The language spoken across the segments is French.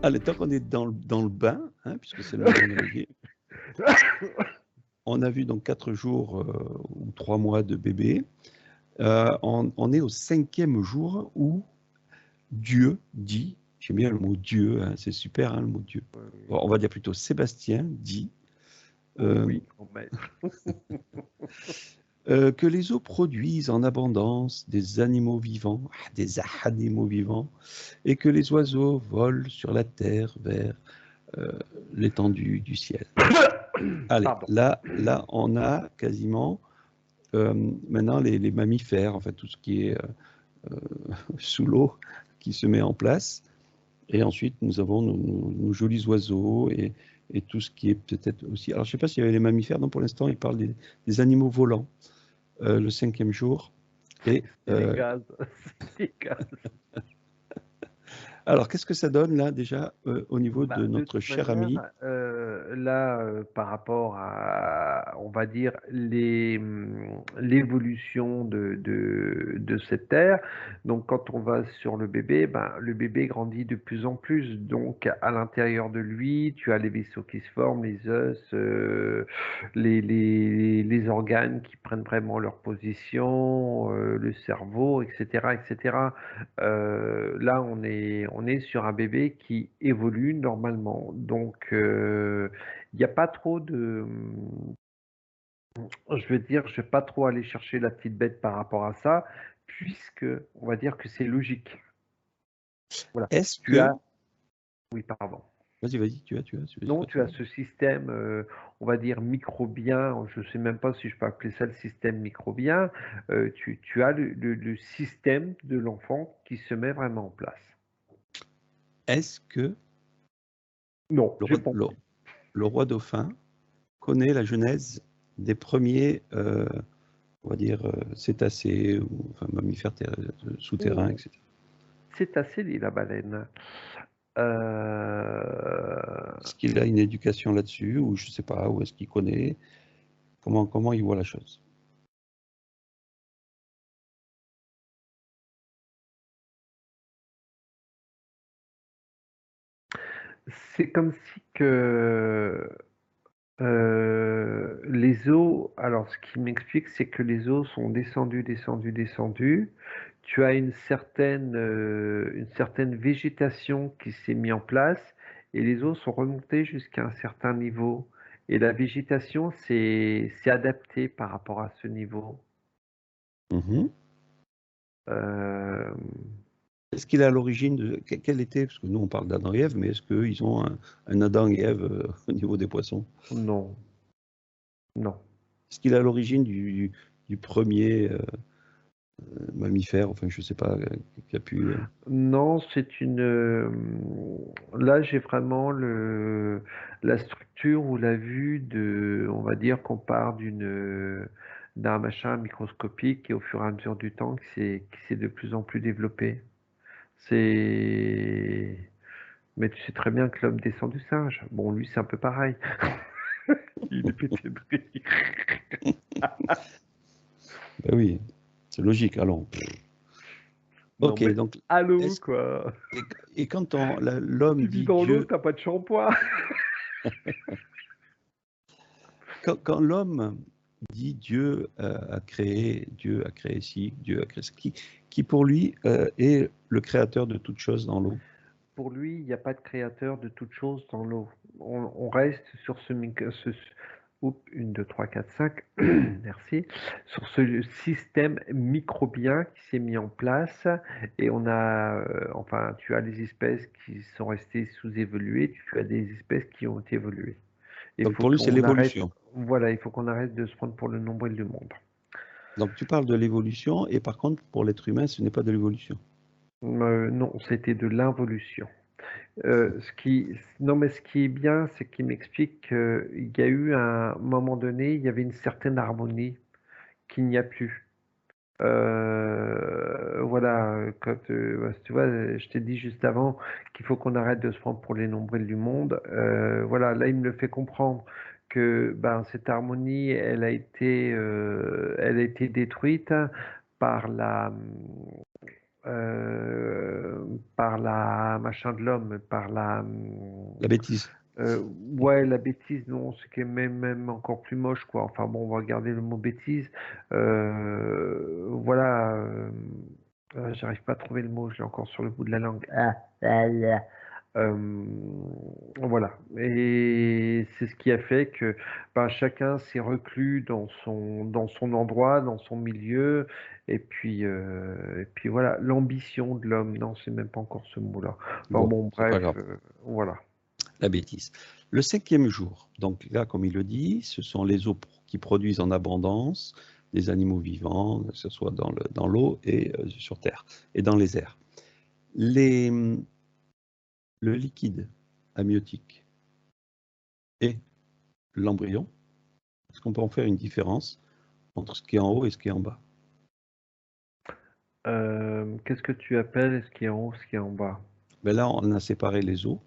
Allez, tant qu'on est dans le bain, hein, puisque c'est le moment naviguer, on a vu donc 4 jours ou 3 mois de bébé. On est au 5e jour où Dieu dit, j'aime bien le mot Dieu, hein, c'est super hein, le mot Dieu. Bon, on va dire plutôt Sébastien dit Oui, grand maître. que les eaux produisent en abondance des animaux vivants, des animaux vivants, et que les oiseaux volent sur la terre vers l'étendue du ciel. Allez, Pardon. là, on a quasiment maintenant les mammifères, en fait, tout ce qui est sous l'eau qui se met en place. Et ensuite, nous avons nos jolis oiseaux et tout ce qui est peut-être aussi. Alors, je ne sais pas s'il y avait les mammifères, non, pour l'instant, ils parlent des animaux volants, le 5e jour. Et, C'est les gaz. C'est les gaz. alors, qu'est-ce que ça donne là déjà au niveau Bah, de de notre toute cher manière, ami? là, par rapport à, on va dire, l'évolution de cette terre, donc quand on va sur le bébé, ben, le bébé grandit de plus en plus. Donc, à l'intérieur de lui, tu as les vaisseaux qui se forment, les os, les organes qui prennent vraiment leur position, le cerveau, etc., etc. Là, on est sur un bébé qui évolue normalement. Donc, il n'y a pas trop de. Je vais dire, je vais pas trop aller chercher la petite bête par rapport à ça, puisque on va dire que c'est logique. Voilà. Est-ce Tu que. as. Oui, pardon. Vas-y, tu as, Non, pas tu as toi. ce système, on va dire microbien, je ne sais même pas si je peux appeler ça le système microbien. Tu as le système de l'enfant qui se met vraiment en place. Est-ce que Non, le j'ai roi, pas. le roi dauphin connaît la genèse des premiers, on va dire, cétacés, ou enfin, mammifères souterrains, etc. C'est assez dit la baleine. Est-ce qu'il a une éducation là-dessus, ou je ne sais pas, ou est-ce qu'il connaît? Comment il voit la chose? C'est comme si que les eaux, alors ce qui m'explique, c'est que les eaux sont descendues, descendues, descendues. Tu as une certaine végétation qui s'est mise en place et les eaux sont remontées jusqu'à un certain niveau. Et la végétation s'est adaptée par rapport à ce niveau. Mhm. Euh, Est-ce qu'il est à l'origine de. Quel était, parce que nous on parle d'Adam et Ève, mais est-ce qu'ils ont un Adam et Ève au niveau des poissons? non, non. Est-ce qu'il est à l'origine du premier mammifère, enfin je ne sais pas, qui a pu. Non, c'est une. Là, j'ai vraiment la structure ou la vue de. On va dire qu'on part d'un machin microscopique et au fur et à mesure du temps qui s'est de plus en plus développé. C'est. Mais tu sais très bien que l'homme descend du singe. Bon, lui, c'est un peu pareil. Il est pété de rire. Ben oui, c'est logique, allons. Non, Ok, mais donc à l'eau, est-ce- quoi. et quand l'homme Tu vis dit dans l'eau, Dieu, t'as pas de shampoing. quand l'homme dit Dieu a créé ci, Dieu a créé ce qui pour lui est le créateur de toutes choses dans l'eau. Pour lui, il n'y a pas de créateur de toute chose dans l'eau. On reste sur oups, 1, 2, 3, 4, 5, merci, sur ce système microbien qui s'est mis en place et on a, enfin, tu as les espèces qui sont restées sous-évoluées, tu as des espèces qui ont évolué. Il Donc faut pour lui, c'est qu'on arrête, l'évolution. voilà, il faut qu'on arrête de se prendre pour le nombril du monde. Donc tu parles de l'évolution, et par contre, pour l'être humain, ce n'est pas de l'évolution. Non, c'était de l'involution. Non, mais ce qui est bien, c'est qu'il m'explique qu'il y a eu un moment donné, il y avait une certaine harmonie qu'il n'y a plus. Voilà, tu vois, je t'ai dit juste avant qu'il faut qu'on arrête de se prendre pour les nombrils du monde. Voilà, là, il me le fait comprendre que ben, cette harmonie, elle a été détruite par par la machin de l'homme, par la La bêtise. ouais, la bêtise, non, c'est qui est même encore plus moche, quoi. Enfin bon, on va garder le mot bêtise. Voilà, j'arrive pas à trouver le mot, je l'ai encore sur le bout de la langue. Euh, voilà. Et c'est ce qui a fait que ben, chacun s'est reclus dans son endroit, dans son milieu. Et puis voilà, l'ambition de l'homme. Non, c'est même pas encore ce mot-là. Enfin Bon, bon, c'est pas bref, grave. voilà. La bêtise. Le 5e jour, donc là, comme il le dit, ce sont les eaux qui produisent en abondance des animaux vivants, que ce soit dans l'eau et sur terre, et dans les airs. Le liquide amniotique et l'embryon, est-ce qu'on peut en faire une différence entre ce qui est en haut et ce qui est en bas? Qu'est-ce que tu appelles ce qui est en haut, ce qui est en bas? Ben là, on a séparé les eaux,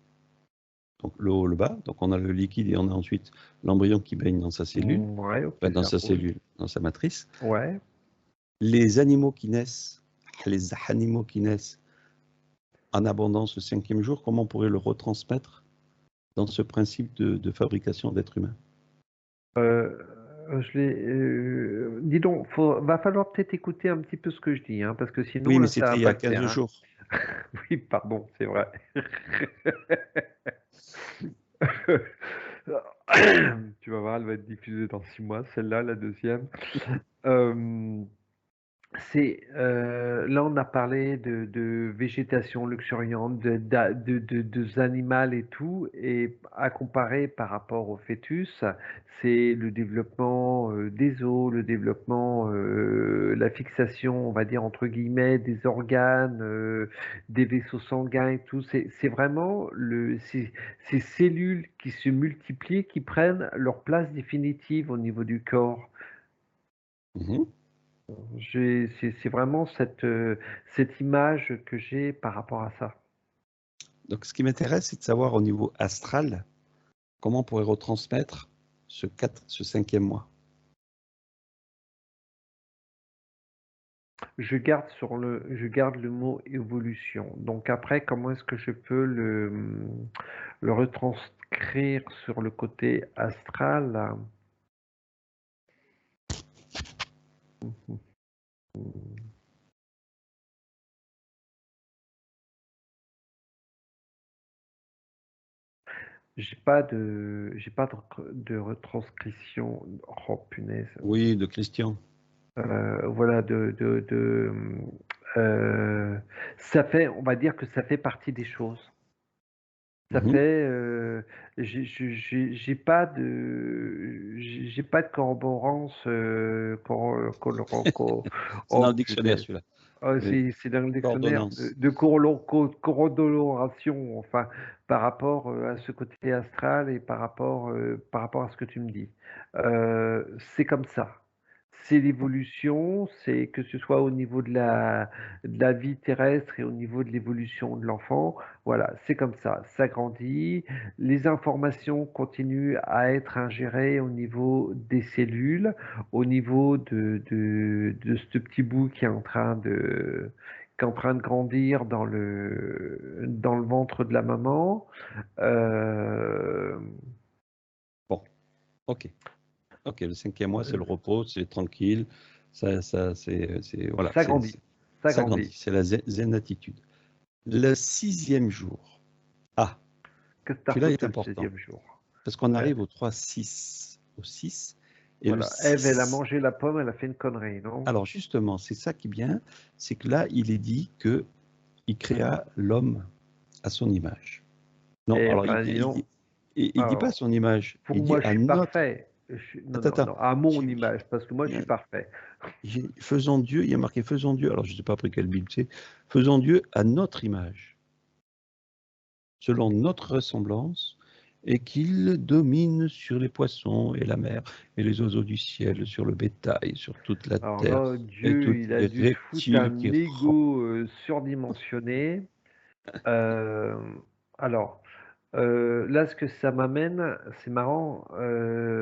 donc le haut, le bas. Donc on a le liquide et on a ensuite l'embryon qui baigne dans sa cellule, Ouais, ok, enfin, dans ça sa roule. cellule, dans sa matrice. Ouais. Les animaux qui naissent, les animaux qui naissent en abondance le 5e jour, comment on pourrait le retransmettre dans ce principe de fabrication d'êtres humains? Dis donc, va falloir peut-être écouter un petit peu ce que je dis, hein, parce que sinon, Oui, mais là, ça c'était va il y pas a le 15 faire, hein. jours. Oui, pardon, c'est vrai. Tu vas voir, elle va être diffusée dans 6 mois, celle-là, la deuxième. Euh, là, on a parlé de végétation luxuriante, de animal et tout, et à comparer par rapport au fœtus, c'est le développement des os, le développement, la fixation, on va dire entre guillemets, des organes, des vaisseaux sanguins et tout. C'est vraiment ces cellules qui se multiplient, qui prennent leur place définitive au niveau du corps. Mhm. C'est vraiment cette image que j'ai par rapport à ça. Donc, ce qui m'intéresse, c'est de savoir au niveau astral, comment on pourrait retransmettre ce 5e mois. Je garde le mot évolution. Donc après, comment est-ce que je peux le retranscrire sur le côté astral? J'ai pas de retranscription. Oh punaise. Oui, de Christian. Voilà, ça fait, on va dire que ça fait partie des choses. Ça Mhm. fait, j'ai pas de corroborance, C'est dans oh le dictionnaire, punaise. celui-là. Ah, Oui. c'est dans le dictionnaire Coordonnance. de corroboration, enfin, par rapport à ce côté astral et par rapport à ce que tu me dis. C'est comme ça. C'est l'évolution, c'est que ce soit au niveau de la vie terrestre et au niveau de l'évolution de l'enfant. Voilà, c'est comme ça grandit, les informations continuent à être ingérées au niveau des cellules, au niveau de ce petit bout qui est en train de grandir dans le ventre de la maman. Euh, Bon, ok. Ok, le 5e mois, c'est le repos, c'est tranquille. Voilà, Ça grandit, ça ça grandit. grandit. C'est la zen attitude. Le 6e jour. Ah, Qu'est-ce que t'as celui-là est foutu le important. 16e jour? Parce qu'on Ouais, arrive au 3-6. Au 6. Et le voilà, Ève, elle a 6. mangé la pomme, elle a fait une connerie, non? Alors justement, c'est ça qui est bien. C'est que là, il est dit qu'il créa l'homme à son image. Non, Eh alors ben, dis donc. il dit pas à Alors, son image. pour Il dit moi, je à suis notre. parfait. Non, Attends, non, attends. non, à mon J'ai- image, parce que moi, je suis j'ai- parfait. Faisons Dieu, il y a marqué faisons Dieu. Alors je ne sais pas après quelle Bible c'est. Faisons Dieu à notre image, selon notre ressemblance, et qu'il domine sur les poissons et la mer et les oiseaux du ciel, sur le bétail, sur toute la Alors terre là, et Dieu, toutes il a les dû se foutre reptiles qui un rampent. ego surdimensionné. Euh, alors, là, ce que ça m'amène, c'est marrant,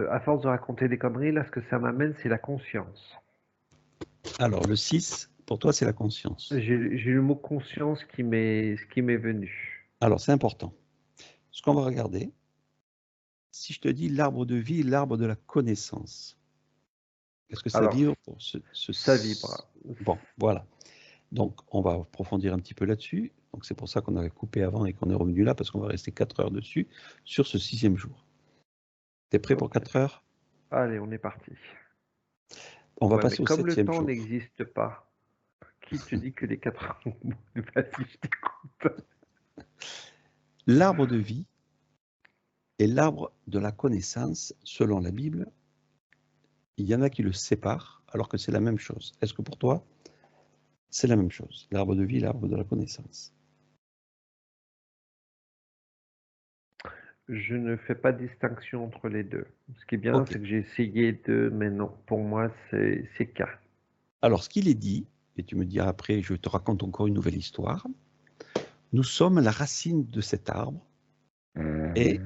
à force de raconter des conneries, là, ce que ça m'amène, c'est la conscience. Alors le 6. Pour toi, c'est la conscience. J'ai le mot conscience qui m'est venu. Alors, c'est important. Ce qu'on va regarder, si je te dis l'arbre de vie, l'arbre de la connaissance, est-ce que ça Alors, vibre pour ça vibre. Bon, voilà. Donc, on va approfondir un petit peu là-dessus. Donc, c'est pour ça qu'on avait coupé avant et qu'on est revenu là, parce qu'on va rester 4 heures dessus, sur ce 6e jour. T'es prêt pour Ok. 4 heures? Allez, on est parti. On va Ouais, mais passer au comme le 7e temps jour. n'existe pas, qui te dit que les 4 heures ont Vas-y, je t'écoute. L'arbre de vie et l'arbre de la connaissance, selon la Bible, il y en a qui le séparent, alors que c'est la même chose. Est-ce que pour toi, c'est la même chose, l'arbre de vie et l'arbre de la connaissance? Je ne fais pas de distinction entre les deux. Ce qui est bien, Ok. c'est que j'ai essayé de, mais non, pour moi, c'est K. Alors, ce qu'il est dit, et tu me diras après, je te raconte encore une nouvelle histoire, nous sommes la racine de cet arbre, et,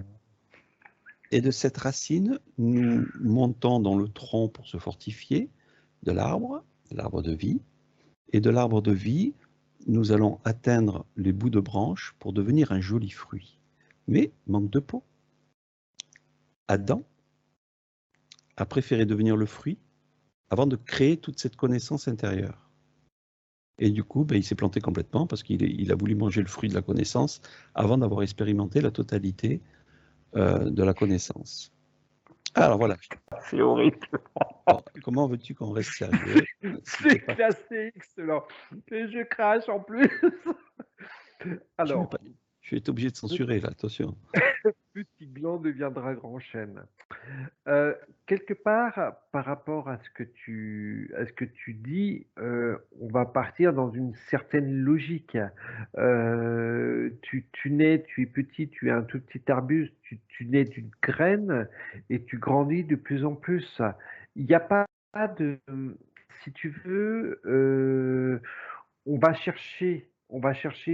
et de cette racine, nous montons dans le tronc pour se fortifier de l'arbre de vie, et de l'arbre de vie, nous allons atteindre les bouts de branches pour devenir un joli fruit. Mais manque de peau. Adam a préféré devenir le fruit avant de créer toute cette connaissance intérieure. Et du coup, ben, il s'est planté complètement parce qu'il a voulu manger le fruit de la connaissance avant d'avoir expérimenté la totalité de la connaissance. Alors voilà. C'est horrible. Bon, comment veux-tu qu'on reste sérieux? C'est classé, excellent. Et je crache en plus. Alors, Je vais être obligé de censurer là, attention. petit gland deviendra grand chêne. Quelque part, par rapport à ce que tu dis, on va partir dans une certaine logique. Tu nais, tu es petit, tu es un tout petit arbuste, tu nais d'une graine et tu grandis de plus en plus. Il n'y a pas de, si tu veux, on va chercher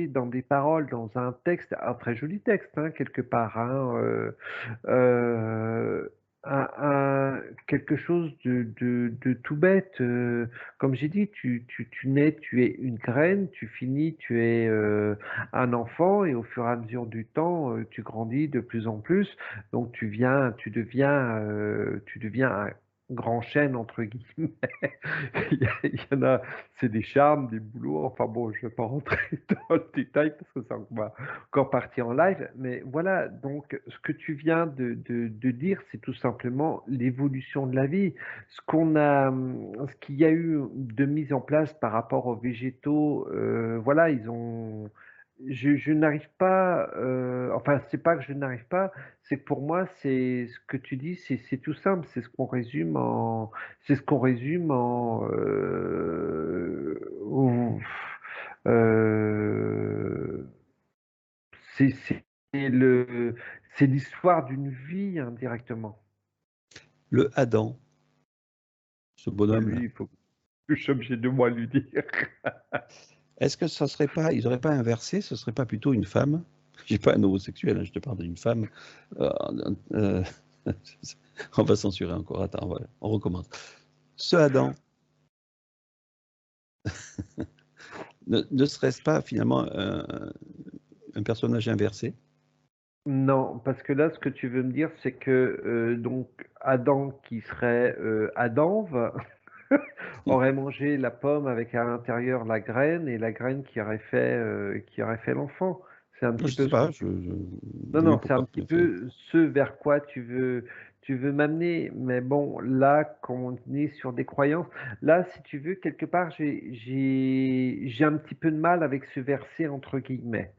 dans des paroles, dans un texte, un très joli texte, hein, quelque part, hein, euh, quelque chose de tout bête. Comme j'ai dit, tu nais, tu es une graine, tu finis, tu es un enfant, et au fur et à mesure du temps, tu grandis de plus en plus. Donc tu deviens un grand chêne entre guillemets. Il y en a, c'est des charmes, des boulots. Enfin bon, je ne vais pas rentrer dans le détail parce que ça va encore partir en live. Mais voilà, donc ce que tu viens de dire, c'est tout simplement l'évolution de la vie. Ce qu'il y a eu de mise en place par rapport aux végétaux, voilà, je n'arrive pas, enfin, c'est pas que je n'arrive pas, c'est que pour moi, c'est ce que tu dis, c'est tout simple, c'est ce qu'on résume en, euh, c'est le, c'est l'histoire d'une vie indirectement. Le Adam, ce Bah, bonhomme-là, lui, il faut que je suis obligé de moi lui dire. est-ce que ça serait pas, ils n'auraient pas inversé, ce serait pas plutôt une femme? Je dis pas un homosexuel, hein, je te parle d'une femme. Euh, euh, on va censurer encore. Attends, voilà, on recommence. Ce Adam, ne serait-ce pas finalement un personnage inversé? Non, parce que là, ce que tu veux me dire, c'est que donc Adam, qui serait Adanve, aurait mangé la pomme avec à l'intérieur la graine, et la graine qui aurait fait l'enfant. C'est un Je petit peu sais ce que pas, tu... Non, dis-moi non, c'est un pourquoi. petit peu ce vers quoi tu veux m'amener. Mais bon, là, quand on est sur des croyances, là, si tu veux, quelque part, j'ai un petit peu de mal avec ce verset entre guillemets.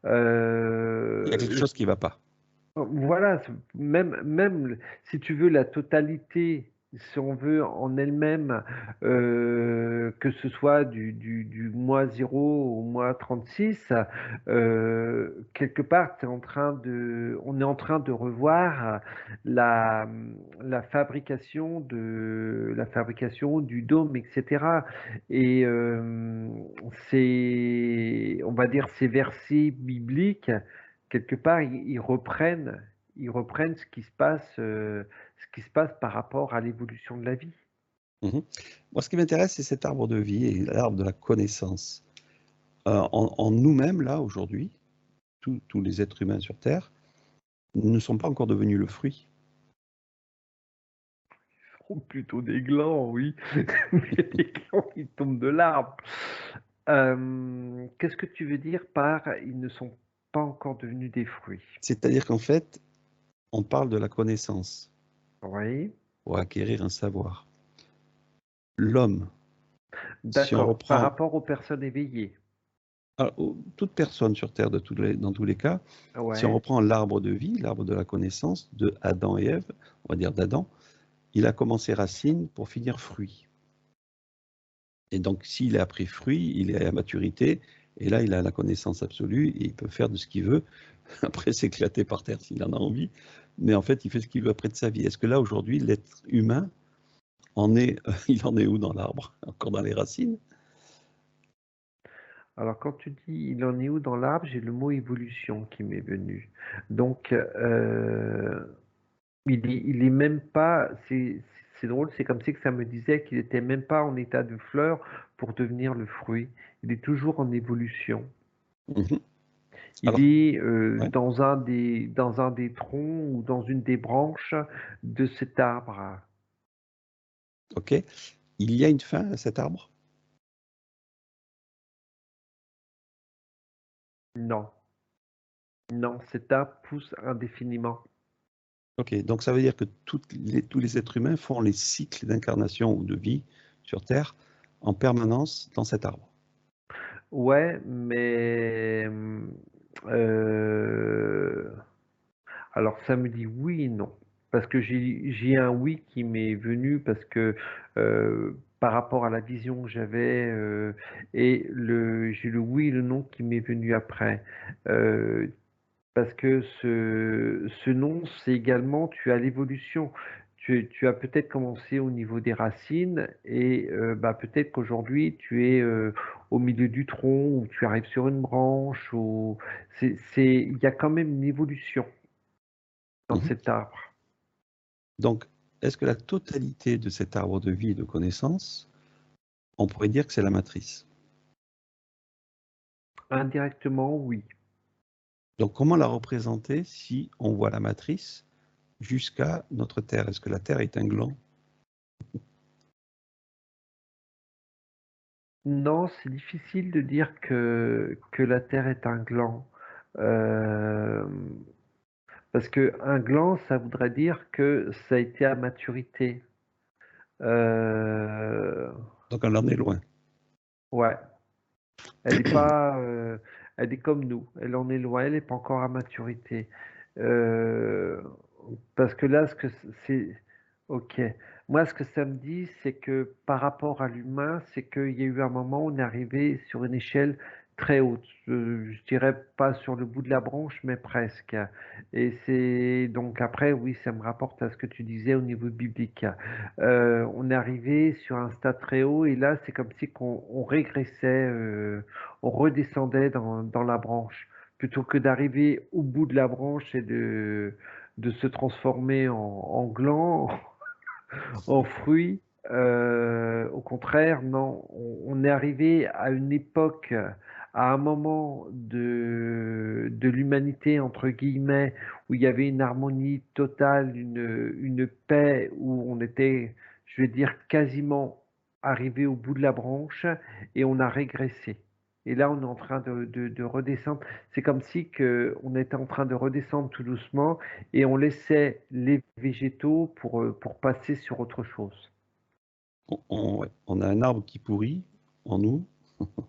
Il y a quelque Euh, chose qui ne va pas. voilà, même si tu veux la totalité, si on veut en elle-même, que ce soit du mois 0 au mois 36, quelque part, on est en train de revoir la, la fabrication du dôme, etc. Et on va dire, ces versets bibliques quelque part, ils reprennent ce qui se passe par rapport à l'évolution de la vie. Mhm. Moi, ce qui m'intéresse, c'est cet arbre de vie et l'arbre de la connaissance. En nous-mêmes, là, aujourd'hui, tous les êtres humains sur Terre ne sont pas encore devenus le fruit. Ou plutôt des glands, oui. Mais des glands qui tombent de l'arbre. Qu'est-ce que tu veux dire par ils ne sont pas encore devenus des fruits? C'est-à-dire qu'en fait, on parle de la connaissance Oui, pour acquérir un savoir. L'homme, si on d'accord. Par reprend rapport aux personnes éveillées. alors, toute personne sur Terre, dans tous les cas, si on Ouais, reprend l'arbre de vie, l'arbre de la connaissance de Adam et Ève, on va dire d'Adam, il a commencé racine pour finir fruit. Et donc, s'il a pris fruit, il est à maturité, et là, il a la connaissance absolue, et il peut faire de ce qu'il veut, après s'éclater par terre s'il en a envie, mais en fait, il fait ce qu'il veut après de sa vie. Est-ce que là, aujourd'hui, l'être humain il en est où dans l'arbre? Encore dans les racines? alors quand tu dis il en est où dans l'arbre, j'ai le mot évolution qui m'est venu. Donc, il est même pas, c'est drôle, c'est comme si que ça me disait qu'il était même pas en état de fleur pour devenir le fruit. Il est toujours en évolution. Mhm. Il Alors, est ouais, dans un des troncs ou dans une des branches de cet arbre. ok. Il y a une fin à cet arbre? Non, non, cet arbre pousse indéfiniment. Ok, donc ça veut dire que tous les êtres humains font les cycles d'incarnation ou de vie sur Terre en permanence dans cet arbre. Ouais, mais euh, alors ça me dit oui et non. Parce que j'ai un oui qui m'est venu parce que par rapport à la vision que j'avais et j'ai le oui et le non qui m'est venu après. Euh, Parce que ce nom, c'est également, tu as l'évolution. Tu as peut-être commencé au niveau des racines et bah, peut-être qu'aujourd'hui, tu es au milieu du tronc ou tu arrives sur une branche. Il y a quand même une évolution dans Mhm. cet arbre. Donc, est-ce que la totalité de cet arbre de vie et de connaissance, on pourrait dire que c'est la matrice? Indirectement, oui. Donc, comment la représenter si on voit la matrice jusqu'à notre Terre? Est-ce que la Terre est un gland? Non, c'est difficile de dire que la Terre est un gland. Euh, Parce que un gland, ça voudrait dire que ça a été à maturité. Euh, Donc, on en est loin. ouais, elle est pas, elle est comme nous. Elle en est loin, elle n'est pas encore à maturité. Euh, Parce que là, ce que c'est, ok. Moi, ce que ça me dit, c'est que par rapport à l'humain, c'est qu'il y a eu un moment où on est arrivé sur une échelle très haute. Je dirais pas sur le bout de la branche, mais presque. Et c'est donc après, oui, ça me rapporte à ce que tu disais au niveau biblique. On est arrivé sur un stade très haut et là, c'est comme si on régressait, on redescendait dans la branche plutôt que d'arriver au bout de la branche et de se transformer en gland, en fruit. Au contraire, non, on est arrivé à une époque, à un moment de l'humanité, entre guillemets, où il y avait une harmonie totale, une paix, où on était, je vais dire, quasiment arrivé au bout de la branche et on a régressé. Et là, on est en train de redescendre. C'est comme si on était en train de redescendre tout doucement et on laissait les végétaux pour passer sur autre chose. Ouais, on a un arbre qui pourrit en nous,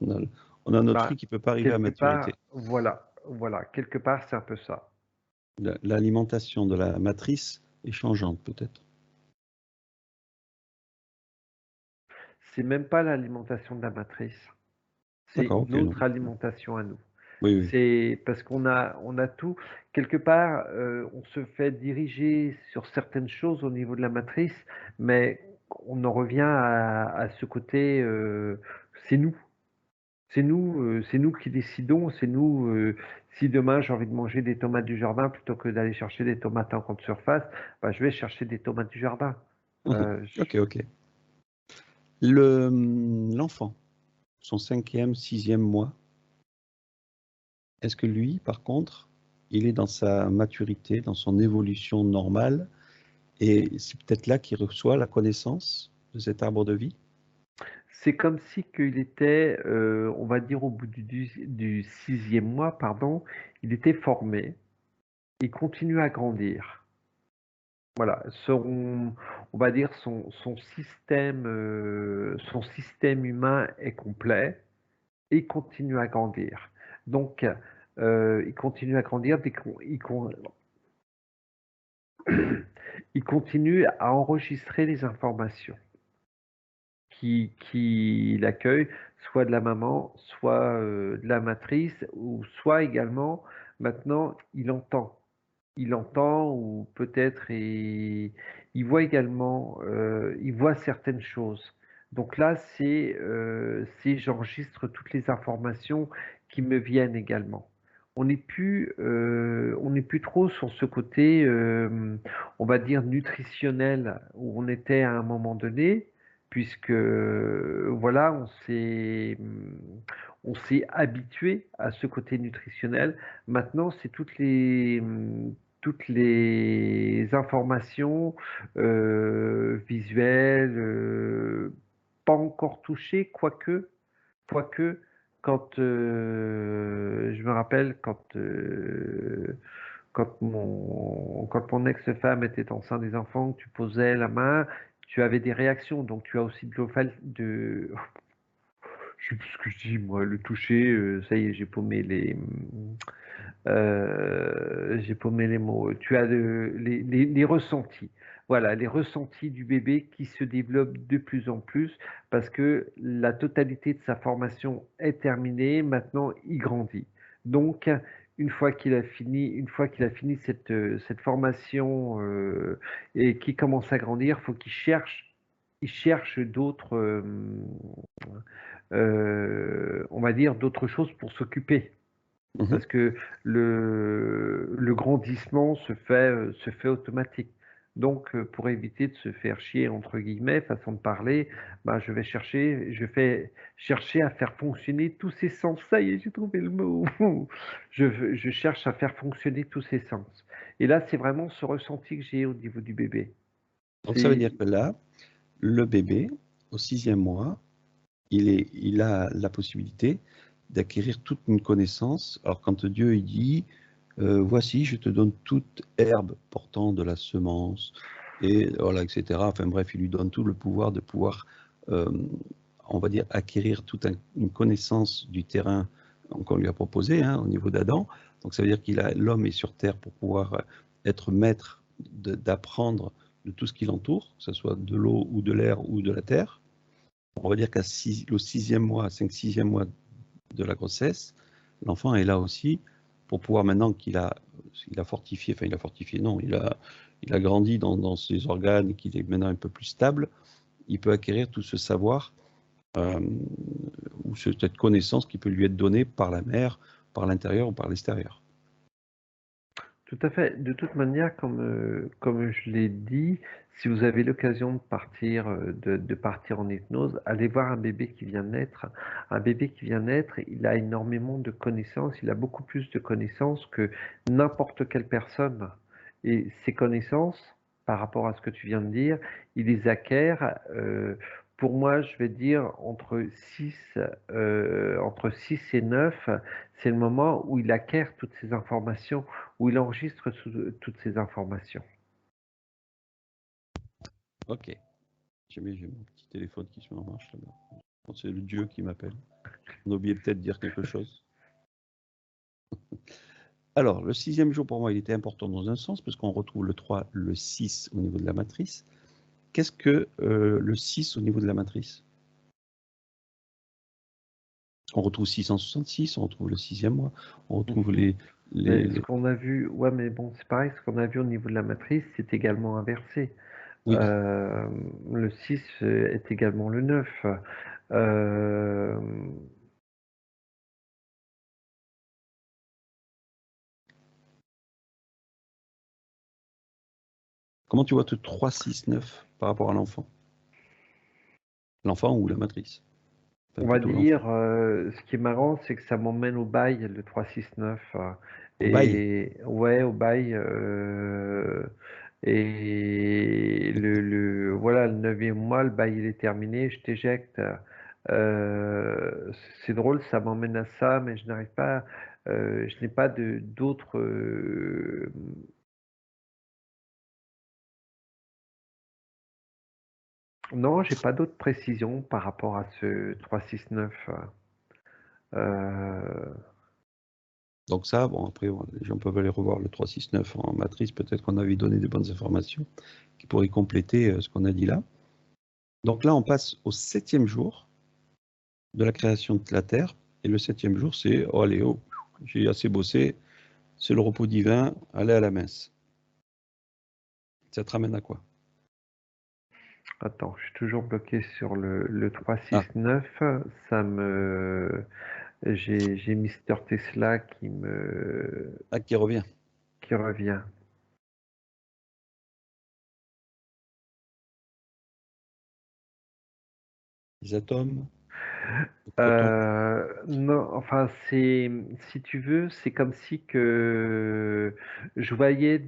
on a, on a notre fruit Bah, qui ne peut pas arriver à quelque maturité. part, voilà, quelque part, c'est un peu ça. L'alimentation de la matrice est changeante, peut-être. C'est même pas l'alimentation de la matrice, c'est D'accord, ok. Non. notre alimentation à nous. Oui, oui. C'est parce on a tout. Quelque part, on se fait diriger sur certaines choses au niveau de la matrice, mais on en revient à ce côté, c'est nous. C'est nous qui décidons, c'est nous, si demain j'ai envie de manger des tomates du jardin plutôt que d'aller chercher des tomates en grande surface, bah, je vais chercher des tomates du jardin. Mhm. Euh, Ok, je- ok. L'enfant, son 5e, 6e mois, est-ce que lui, par contre, il est dans sa maturité, dans son évolution normale, et c'est peut-être là qu'il reçoit la connaissance de cet arbre de vie? C'est comme si qu'il était, on va dire, au bout du 6e mois, pardon, il était formé, il continue à grandir. Voilà, on va dire son système humain est complet et il continue à grandir. Donc, il continue à grandir dès il continue à enregistrer les informations qu'il accueille, soit de la maman, soit de la matrice, ou soit également, maintenant, il entend. Il entend ou peut-être il voit également, il voit certaines choses. Donc là, c'est j'enregistre toutes les informations qui me viennent également. On n'est plus trop sur ce côté, on va dire nutritionnel où on était à un moment donné, puisque voilà, on s'est habitué à ce côté nutritionnel. Maintenant, c'est toutes les informations visuelles, pas encore touchées, quoique, quand je me rappelle quand mon ex-femme était enceinte des enfants, que tu posais la main, tu avais des réactions, donc tu as aussi je sais plus ce que je dis, moi, le toucher, ça y est, j'ai paumé les mots. Tu as les ressentis. Voilà, les ressentis du bébé qui se développent de plus en plus parce que la totalité de sa formation est terminée. Maintenant, il grandit. Donc, une fois qu'il a fini cette formation et qu'il commence à grandir, il faut il cherche d'autres, on va dire, d'autres choses pour s'occuper. Mhm. Parce que le grandissement se fait automatique. Donc, pour éviter de se faire chier, entre guillemets, façon de parler, bah, je vais chercher à faire fonctionner tous ces sens. Ça y est, j'ai trouvé le mot. Je cherche à faire fonctionner tous ces sens. Et là, c'est vraiment ce ressenti que j'ai au niveau du bébé. Donc ça veut C'est dire que là, le bébé, au 6e mois, il a la possibilité d'acquérir toute une connaissance. Alors quand Dieu il dit, voici, je te donne toute herbe portant de la semence, et voilà, etc. Enfin bref, il lui donne tout le pouvoir de pouvoir, euh, on va dire, acquérir toute une connaissance du terrain qu'on lui a proposé, hein, au niveau d'Adam. Donc ça veut dire l'homme est sur terre pour pouvoir être maître d'apprendre de tout ce qui l'entoure, que ce soit de l'eau ou de l'air ou de la terre. On va dire qu'au 6e mois, 5-6e mois de la grossesse, l'enfant est là aussi pour pouvoir, maintenant il a fortifié, enfin il a fortifié, non, il a grandi dans ses organes et qu'il est maintenant un peu plus stable, il peut acquérir tout ce savoir euh, ou cette connaissance qui peut lui être donnée par la mère, par l'intérieur ou par l'extérieur. tout à fait. De toute manière, comme je l'ai dit, si vous avez l'occasion de partir, de partir en hypnose, allez voir un bébé qui vient de naître. Un bébé qui vient de naître, il a énormément de connaissances, il a beaucoup plus de connaissances que n'importe quelle personne. Et ces connaissances, par rapport à ce que tu viens de dire, il les acquiert, pour moi, je vais dire entre 6 et 9, c'est le moment où il acquiert toutes ces informations, où il enregistre toutes ces informations. Ok, j'ai mon petit téléphone qui se met en marche là-bas. C'est le Dieu qui m'appelle. On a oublié peut-être de dire quelque chose. Alors, le 6e jour, pour moi, il était important dans un sens, parce qu'on retrouve le 3, le 6 au niveau de la matrice. Qu'est-ce que le 6 au niveau de la matrice? On retrouve 666, on retrouve le 6e mois, on retrouve Mais ce les... qu'on a vu, ouais, mais bon, c'est pareil, ce qu'on a vu au niveau de la matrice, c'est également inversé. Oui. Le 6 est également le 9. Euh, Comment tu vois ce 3, 6, 9 par rapport à l'enfant? l'enfant ou la matrice. Enfin, On va plutôt l'enfant. dire, ce qui est marrant, c'est que ça m'emmène au bail, le 369. Au bail. Et ouais, au bail. Et voilà, le 9e mois, le bail il est terminé, je t'éjecte. C'est drôle, ça m'emmène à ça, mais je n'arrive pas, je n'ai pas d'autres. Non, j'ai pas d'autres précisions par rapport à ce 369. Euh, Donc ça, bon, après, les gens peuvent aller revoir le 369 en matrice. Peut-être qu'on avait donné des bonnes informations qui pourraient compléter ce qu'on a dit là. Donc là, on passe au 7e jour de la création de la Terre. Et le 7e jour, c'est, oh, allez, oh, j'ai assez bossé, c'est le repos divin, allez à la messe. Ça te ramène à quoi? Attends, je suis toujours bloqué sur le Ah, 369. Ça me, j'ai Mister Tesla qui revient. qui revient. Les atomes, les protons. Non, enfin, si tu veux, c'est comme si que je voyais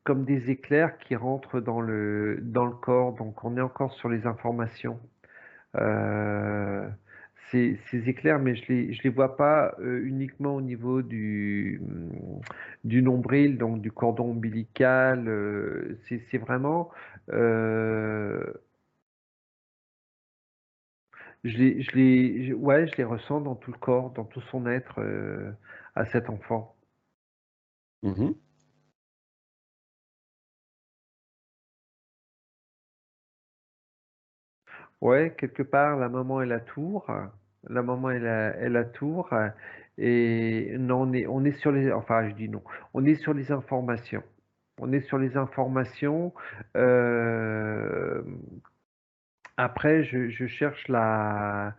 comme des éclairs qui rentrent dans le corps. Donc, on est encore sur les informations. Euh, ces éclairs, mais je les vois pas uniquement au niveau du nombril, donc du cordon ombilical. C'est vraiment, euh, ouais, je les ressens dans tout le corps, dans tout son être à cet enfant. Mhm. Ouais, quelque part, la maman est la tour. La maman est la tour. Et non, on est sur les. Enfin, je dis non. On est sur les informations. On est sur les informations. Euh, Après, je cherche la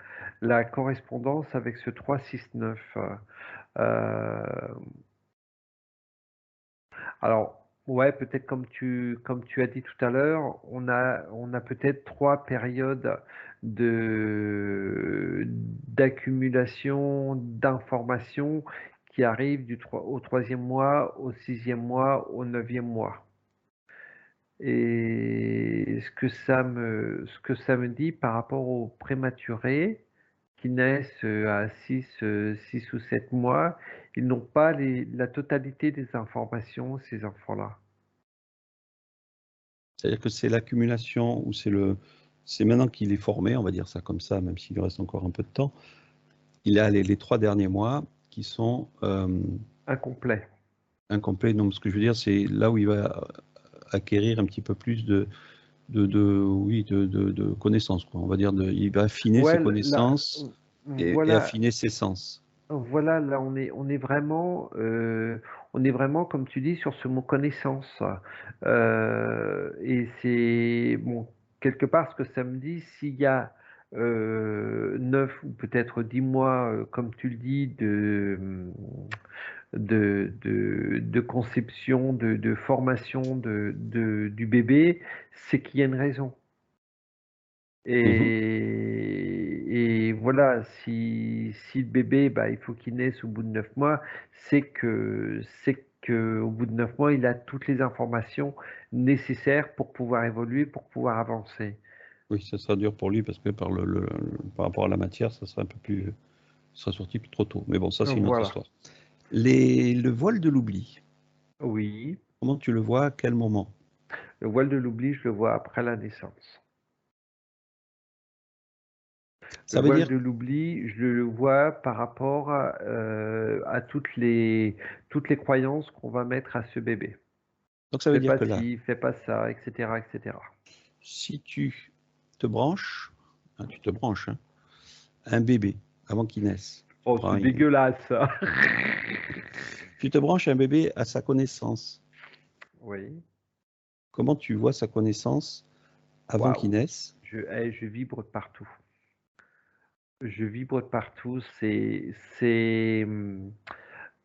correspondance avec ce 369. Euh, Alors, ouais, peut-être comme tu as dit tout à l'heure, on a peut-être 3 périodes d'accumulation d'informations qui arrivent au 3e mois, au 6e mois, au 9e mois. Et ce que ça me dit par rapport aux prématurés qui naissent à 6 ou 7 mois, ils n'ont pas la totalité des informations, ces enfants-là. C'est-à-dire que c'est l'accumulation ou c'est maintenant qu'il est formé, on va dire ça comme ça, même s'il lui reste encore un peu de temps. Il a les 3 derniers mois qui sont Incomplet. incomplets. Donc, ce que je veux dire, c'est là où il va acquérir un petit peu plus oui, de connaissances, quoi. On va dire, il va affiner ses Ouais, là, connaissances et voilà, affiner ses sens. voilà, là, on est vraiment, comme tu dis, sur ce mot connaissance. Et c'est, bon, quelque part, ce que ça me dit, s'il y a 9 ou peut-être 10 mois, comme tu le dis, de conception, de formation du bébé, c'est qu'il y a une raison. Mhm. Et voilà, si le bébé, bah, il faut qu'il naisse au bout de 9 mois, c'est que au bout de 9 mois, il a toutes les informations nécessaires pour pouvoir évoluer, pour pouvoir avancer. Oui, ça sera dur pour lui parce que par rapport à la matière, ça sera un peu plus, ça sera sorti plus trop tôt. Mais bon, ça, c'est une autre Voilà. histoire. Le voile de l'oubli, Oui. comment tu le vois, à quel moment? Le voile de l'oubli, je le vois après la naissance. Le Ça veut voile dire, de l'oubli, je le vois par rapport à toutes les croyances qu'on va mettre à ce bébé. donc ça veut Fais dire pas que là, ci, fais pas ça, etc., etc. si tu te branches, hein, tu te branches, hein, un bébé avant qu'il naisse, Oh, c'est dégueulasse, ça. tu te branches un bébé à sa connaissance. Oui. Comment tu vois sa connaissance avant qu'il Waouh. naisse? Je vibre de partout. Je vibre de partout.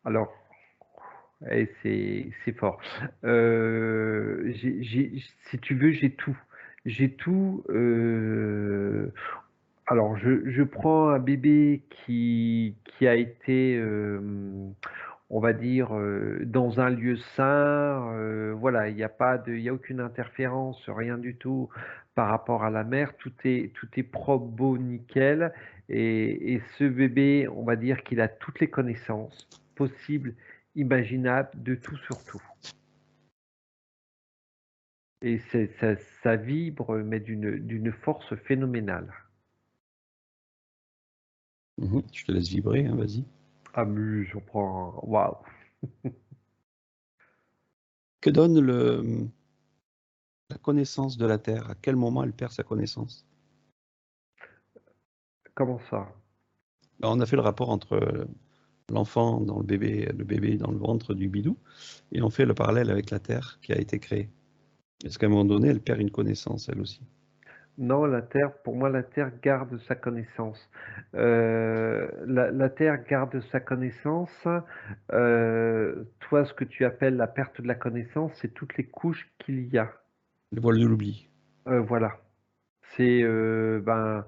Alors, c'est fort. Si tu veux, j'ai tout. J'ai tout. Alors, je prends un bébé qui a été, on va dire, dans un lieu sain. Voilà, il y a aucune interférence, rien du tout par rapport à la mère. Tout est propre, beau, nickel. Et ce bébé, on va dire qu'il a toutes les connaissances possibles, imaginables, de tout sur tout. Et ça vibre, mais d'une force phénoménale. Je te laisse vibrer, hein, vas-y. Amuse, on prend. Waouh! Que donne la connaissance de la Terre? À quel moment elle perd sa connaissance? Comment ça? Ben, on a fait le rapport entre l'enfant dans le bébé dans le ventre du bidou, et on fait le parallèle avec la Terre qui a été créée. Est-ce qu'à un moment donné, elle perd une connaissance, elle aussi? Non, la Terre, pour moi, la Terre garde sa connaissance. La Terre garde sa connaissance. Toi, ce que tu appelles la perte de la connaissance, c'est toutes les couches qu'il y a. Le voile de l'oubli. Voilà. C'est un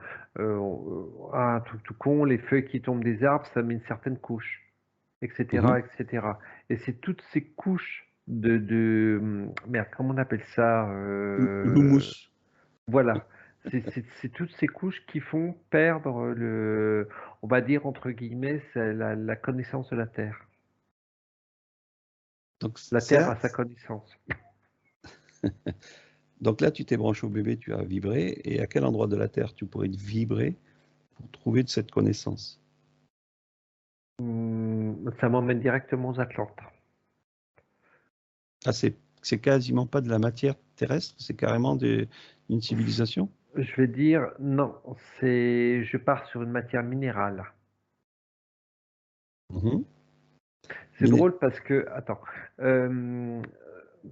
truc tout con, les feuilles qui tombent des arbres, ça met une certaine couche, Mhm. etc., etc. Et c'est toutes ces couches merde, comment on appelle ça? L'humus. Voilà. C'est toutes ces couches qui font perdre on va dire entre guillemets, c'est la connaissance de la Terre. Donc, La Terre a sa connaissance. donc là, tu t'es branché au bébé, tu as vibré, et à quel endroit de la Terre tu pourrais vibrer pour trouver de cette connaissance? Ça m'emmène directement aux Atlantes. Ah, c'est quasiment pas de la matière terrestre, c'est carrément une civilisation? Je vais dire non, je pars sur une matière minérale. Mhm. C'est Miné- drôle parce que, attends, euh,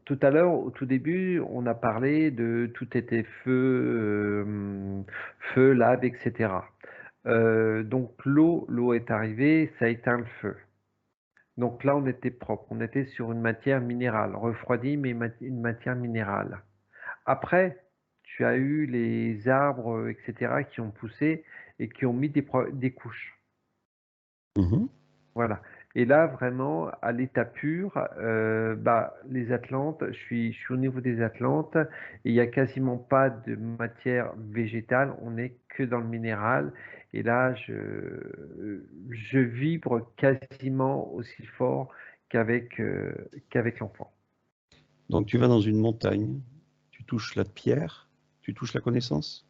tout à l'heure, au tout début, on a parlé de tout était feu, lave, etc. Donc l'eau est arrivée, ça a éteint le feu. Donc là, on était propre, on était sur une matière minérale, refroidie, mais une matière minérale. Après, tu as eu les arbres, etc., qui ont poussé et qui ont mis des couches. Mhm. Voilà. Et là, vraiment, à l'état pur, les Atlantes, je suis au niveau des Atlantes, et il n'y a quasiment pas de matière végétale, on n'est que dans le minéral. Et là, je vibre quasiment aussi fort qu'avec l'enfant. Donc tu vas dans une montagne, tu touches la pierre, tu touches la connaissance.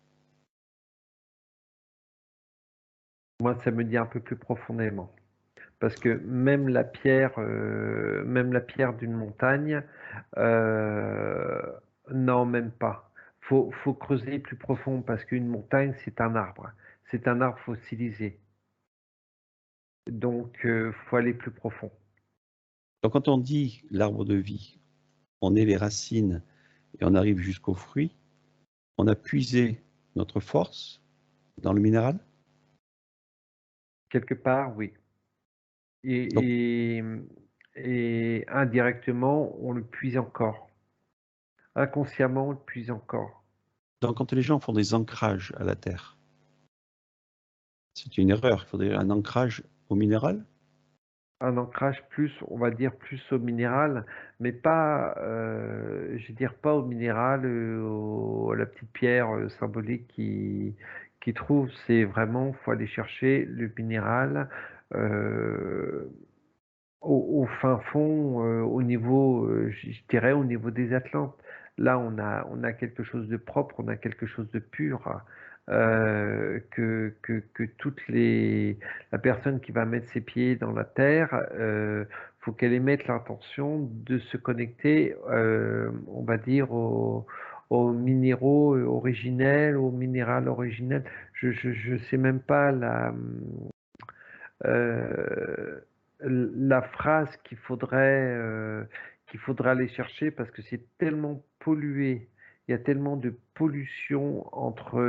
Moi, ça me dit un peu plus profondément. Parce que même la pierre d'une montagne, euh, non, même pas. Faut creuser plus profond parce qu'une montagne, c'est un arbre. C'est un arbre fossilisé. Donc, faut aller plus profond. Donc quand on dit l'arbre de vie, on est les racines et on arrive jusqu'au fruit, on a puisé notre force dans le minéral. Quelque part, oui. Donc, Et, et, et indirectement, on le puise encore. Inconsciemment, on le puise encore. donc quand les gens font des ancrages à la terre, c'est une erreur. Il faudrait un ancrage au minéral. Un ancrage plus, on va dire plus au minéral, mais pas, je veux dire pas au minéral, à la petite pierre symbolique qui trouve. C'est vraiment, faut aller chercher le minéral euh, au fin fond, au niveau, je dirais au niveau des Atlantes. Là, on a quelque chose de propre, on a quelque chose de pur, que la personne qui va mettre ses pieds dans la terre, faut qu'elle émette l'intention de se connecter, on va dire, aux minéraux originels, au minéral originel. Je sais même pas euh, la phrase qu'il faudrait aller chercher parce que c'est tellement pollué, il y a tellement de pollution entre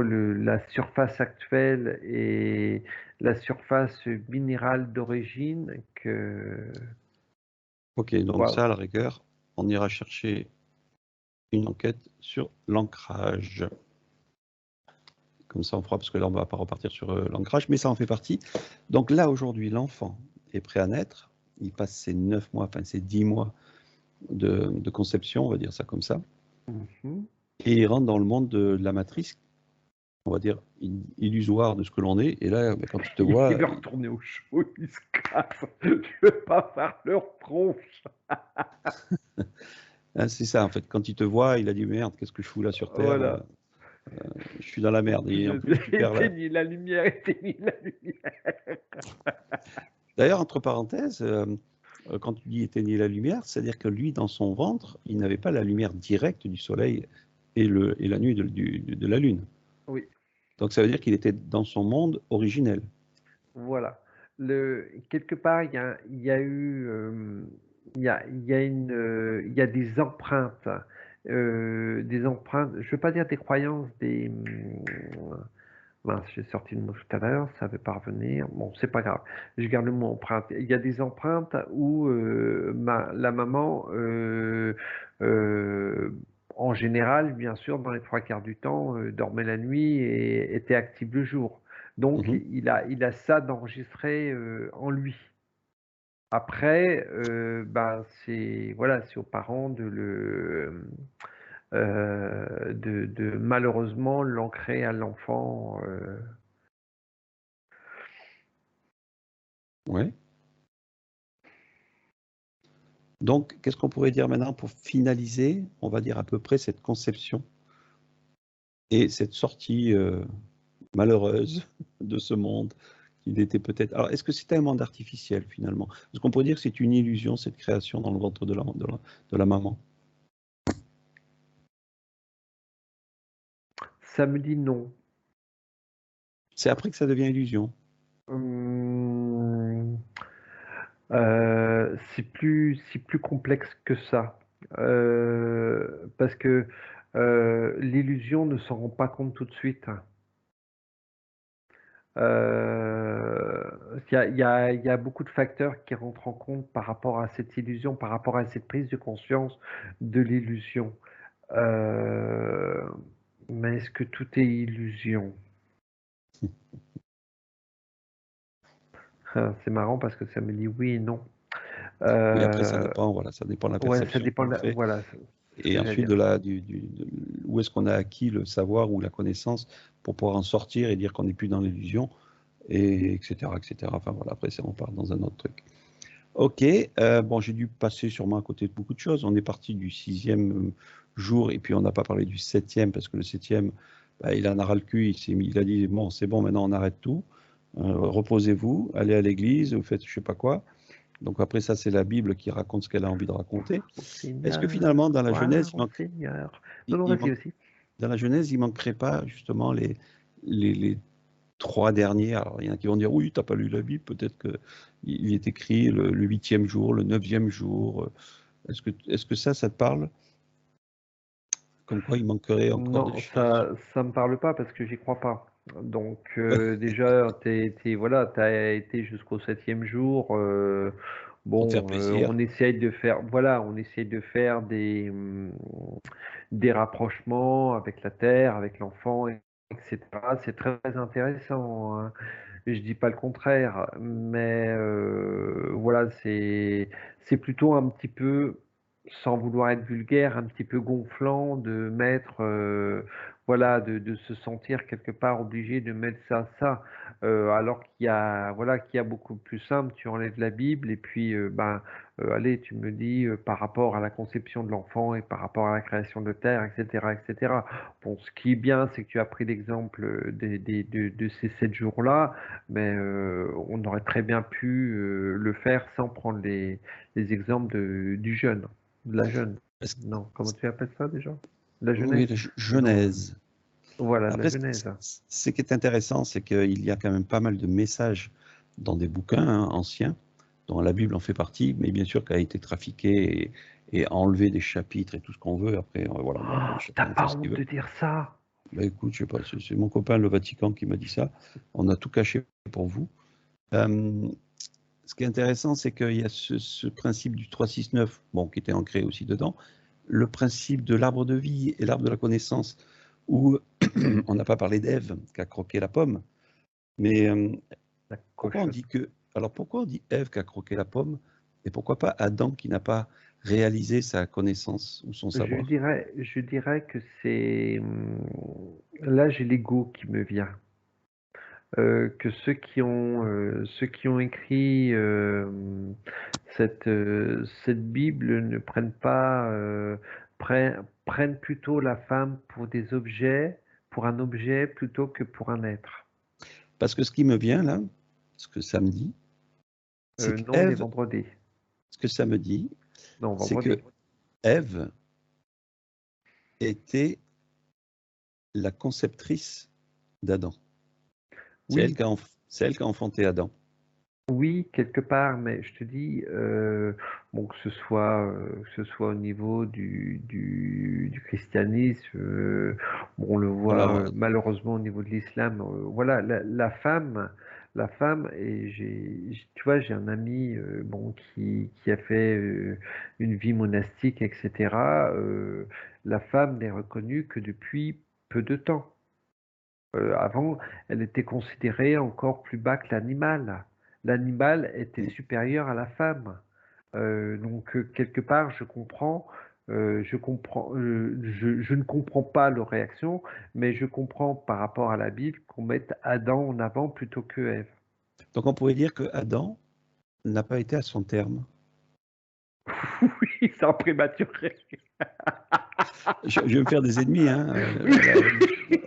la surface actuelle et la surface minérale d'origine que Ok, donc waouh. ça, à la rigueur, on ira chercher une enquête sur l'ancrage. Comme ça, on fera, parce que là, on ne va pas repartir sur l'ancrage, mais ça en fait partie. Donc là, aujourd'hui, l'enfant est prêt à naître. Il passe ses 9 mois, enfin ses 10 mois de conception, on va dire ça comme ça. Et il rentre dans le monde de la matrice, on va dire illusoire de ce que l'on est. Et là, quand tu te vois... Il veut retourner au show, il se casse. Je veux pas faire leur tronche. C'est ça, en fait. Quand il te voit, il a dit merde, qu'est-ce que je fous là sur Terre? Voilà. Je suis dans la merde. Et en plus, tu perds Éteignez la lumière, éteignez la lumière. D'ailleurs, entre parenthèses, quand tu dis éteignez la lumière, c'est-à-dire que lui, dans son ventre, il n'avait pas la lumière directe du soleil et la nuit de la lune. Oui. Donc ça veut dire qu'il était dans son monde originel. Voilà. Quelque part, il y a eu, il y a des empreintes, je ne veux pas dire des croyances, mince, j'ai sorti le mot tout à l'heure, ça ne veut pas revenir. Bon, c'est pas grave. Je garde le mot empreinte. Il y a des empreintes où la maman, en général, bien sûr, dans les 3 quarts du temps, dormait la nuit et était active le jour. Donc, il a ça d'enregistré en lui. Après, c'est aux parents de malheureusement l'ancrer à l'enfant. Ouais. Donc, qu'est-ce qu'on pourrait dire maintenant pour finaliser, on va dire à peu près cette conception et cette sortie malheureuse de ce monde qu'il était peut-être. Alors, est-ce que c'était un monde artificiel finalement? Est-ce qu'on pourrait dire que c'est une illusion, cette création dans le ventre de la maman? Ça me dit non. C'est après que ça devient illusion. C'est plus complexe que ça. Parce que l'illusion ne s'en rend pas compte tout de suite. Il y a beaucoup de facteurs qui rentrent en compte par rapport à cette illusion, par rapport à cette prise de conscience de l'illusion. Mais est-ce que tout est illusion? C'est marrant parce que ça me dit oui et non. Oui, après, ça dépend, voilà, ça dépend de la Ouais, ça perception dépend qu'on fait. voilà. Et ensuite, où est-ce qu'on a acquis le savoir ou la connaissance pour pouvoir en sortir et dire qu'on n'est plus dans l'illusion, et etc., etc. Enfin voilà, après, on part dans un autre truc. Ok, bon, j'ai dû passer sûrement à côté de beaucoup de choses. On est parti du 6e jour et puis on n'a pas parlé du 7e parce que le 7e, il en a ras le cul, il a dit bon, c'est bon, maintenant on arrête tout, reposez-vous, allez à l'église, vous faites je sais pas quoi. Donc après ça, c'est la Bible qui raconte ce qu'elle a envie de raconter. Est-ce que finalement, dans la Genèse, dans la Genèse, il manquerait pas justement les 3 derniers? Alors, il y en a qui vont dire, oui, tu n'as pas lu la Bible, peut-être qu'il est écrit le 8e jour, le 9e jour. Est-ce que ça te parle? Comme quoi, il manquerait encore des Non, choses. ça me parle pas parce que j'y crois pas. Donc déjà, t'as été jusqu'au 7e jour. Pour te faire plaisir. On essaye de faire, des rapprochements avec la Terre, avec l'enfant, etc. C'est très intéressant, hein. Je dis pas le contraire, mais voilà, c'est plutôt un petit peu, sans vouloir être vulgaire, un petit peu gonflant de mettre, de se sentir quelque part obligé de mettre ça, alors qu'il y a beaucoup plus simple. Tu enlèves la Bible et puis, allez, tu me dis par rapport à la conception de l'enfant et par rapport à la création de terre, etc., etc. Bon, ce qui est bien, c'est que tu as pris l'exemple de ces 7 jours-là, mais on aurait très bien pu le faire sans prendre les exemples du jeune, de la jeune. Non, comment tu appelles ça déjà? La Oui, Genèse? la Non, Genèse. voilà, la Après, Genèse. ce qui est intéressant, c'est qu'il y a quand même pas mal de messages dans des bouquins anciens, dont la Bible en fait partie, mais bien sûr qu'elle a été trafiquée et enlevé des chapitres et tout ce qu'on veut. Après, voilà, bon, après, T'as chacun fait pas ce qu'il honte veut. de dire ça? Ben, écoute, je sais pas, c'est mon copain le Vatican qui m'a dit ça. On a tout caché pour vous. Ce qui est intéressant, c'est qu'il y a ce principe du 369, bon, qui était ancré aussi dedans, le principe de l'arbre de vie et l'arbre de la connaissance, où on n'a pas parlé d'Ève qui a croqué la pomme, mais La pourquoi on cochonne. dit pourquoi on dit Ève qui a croqué la pomme, et pourquoi pas Adam qui n'a pas réalisé sa connaissance ou son savoir? Je dirais que c'est là j'ai l'ego qui me vient. Que ceux qui ont écrit cette Bible ne prennent pas prennent plutôt la femme pour des objets, pour un objet plutôt que pour un être. Parce que ce qui me vient là, ce que ça me dit, c'est que Non, on est Ève, vendredi. ce que ça me dit, Non, c'est que vendredi. Ève était la conceptrice d'Adam. C'est elle Oui, qui a, c'est elle qui a enfanté Adam. oui, quelque part, mais je te dis, bon, que ce soit au niveau du christianisme, bon, on le voit Alors, malheureusement au niveau de l'islam. Voilà, la femme, et tu vois, j'ai un ami, bon, qui a fait une vie monastique, etc. La femme n'est reconnue que depuis peu de temps. Avant, elle était considérée encore plus bas que l'animal. L'animal était supérieur à la femme. Donc quelque part, je ne comprends pas leur réaction, mais je comprends par rapport à la Bible qu'on mette Adam en avant plutôt que Ève. donc on pourrait dire que Adam n'a pas été à son terme. Oui, sans prématuré. Je vais me faire des ennemis, hein.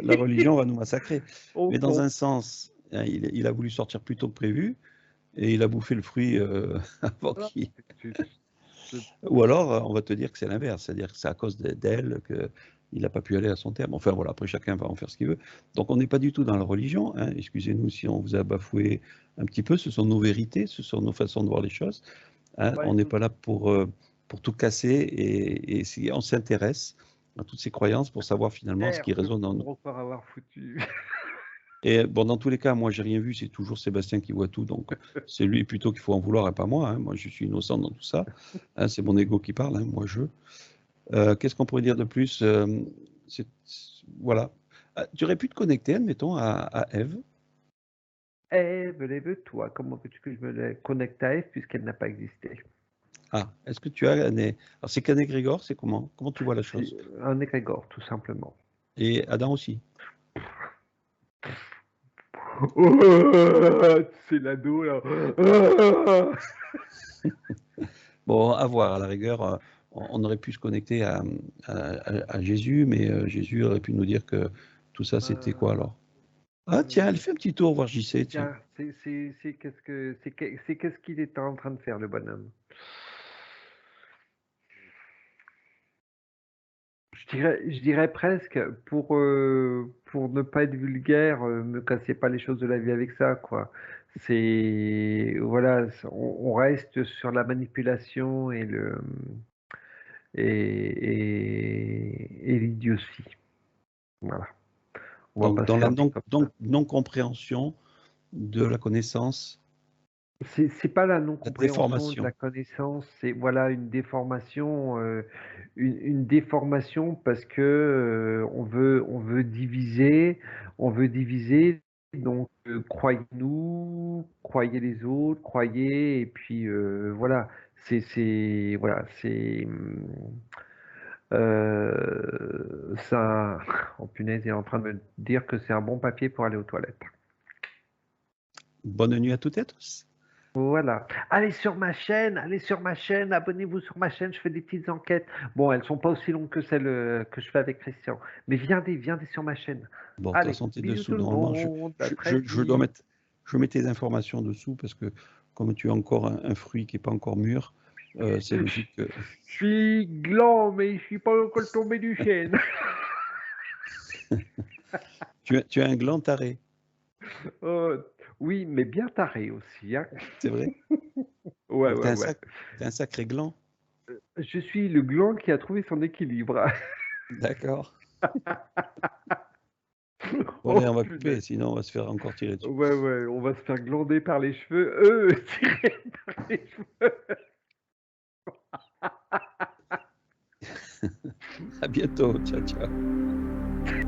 La religion va nous massacrer. On Mais dans tombe. un sens, hein, il a voulu sortir plus tôt que prévu et il a bouffé le fruit avant Ah, qu'il. c'est- c'est- Ou alors, on va te dire que c'est l'inverse, c'est-à-dire que c'est à cause d'elle qu'il n'a pas pu aller à son terme. Enfin voilà, après chacun va en faire ce qu'il veut. Donc on n'est pas du tout dans la religion, hein. Excusez-nous si on vous a bafoué un petit peu, ce sont nos vérités, ce sont nos façons de voir les choses, hein. Ouais, On n'est pas là pour tout casser et si on s'intéresse à toutes ces croyances pour savoir finalement ce qui résonne en nous. pour encore avoir foutu. Et bon, dans tous les cas, moi, j'ai rien vu, c'est toujours Sébastien qui voit tout, donc c'est lui plutôt qu'il faut en vouloir et pas moi, hein. Moi, je suis innocent dans tout ça, hein, c'est mon ego qui parle, hein, moi, je. Qu'est-ce qu'on pourrait dire de plus? Voilà. Ah, tu aurais pu te connecter, admettons, à Eve. Ève, lève-toi. Comment veux-tu que je me connecte à Ève puisqu'elle n'a pas existé? Ah, est-ce que tu as alors, c'est qu'un égrégore, c'est comment? Comment tu vois la C'est chose? un égrégore, tout simplement. Et Adam aussi. C'est l'ado là. Bon, à voir, à la rigueur, on aurait pu se connecter à Jésus, mais Jésus aurait pu nous dire que tout ça, c'était quoi alors? Ah, tiens, elle fait un petit tour voir JC, tiens. Tiens, c'est qu'est-ce qu'il est en train de faire le bonhomme? Je dirais presque pour ne pas être vulgaire, me cassez pas les choses de la vie avec ça, quoi. C'est voilà, on reste sur la manipulation et le et l'idiotie. Voilà. On va Donc, pas se dans la faire dit comme ça. non-compréhension de la connaissance, C'est pas la la non-compréhension de la déformation. connaissance, c'est voilà une déformation parce que on veut diviser. Donc croyez-nous, croyez les autres, croyez et puis voilà. Voilà c'est ça. Oh punaise, il est en train de me dire que c'est un bon papier pour aller aux toilettes. Bonne nuit à toutes et à tous. Voilà. Allez sur ma chaîne, abonnez-vous sur ma chaîne, je fais des petites enquêtes. Bon, elles sont pas aussi longues que celles que je fais avec Christian. Mais viens sur ma chaîne. Bon, de toute Allez, façon, tu es bisous dessous. tout le Normalement, monde, à très vite. je mets tes informations dessous parce que comme tu as encore un fruit qui n'est pas encore mûr, c'est logique que Je suis gland, mais je suis pas encore tombé du chêne. tu as un gland taré, Oui, mais bien taré aussi, hein. c'est vrai? Ouais, Donc, tu ouais, as ouais. un sacré gland. Je suis le gland qui a trouvé son équilibre. D'accord. Bon, allez, on Oh va couper, punaise. sinon on va se faire encore tirer dessus. Ouais, ouais, on va se faire glander par les cheveux. Tirer par les cheveux. À bientôt. Ciao, ciao.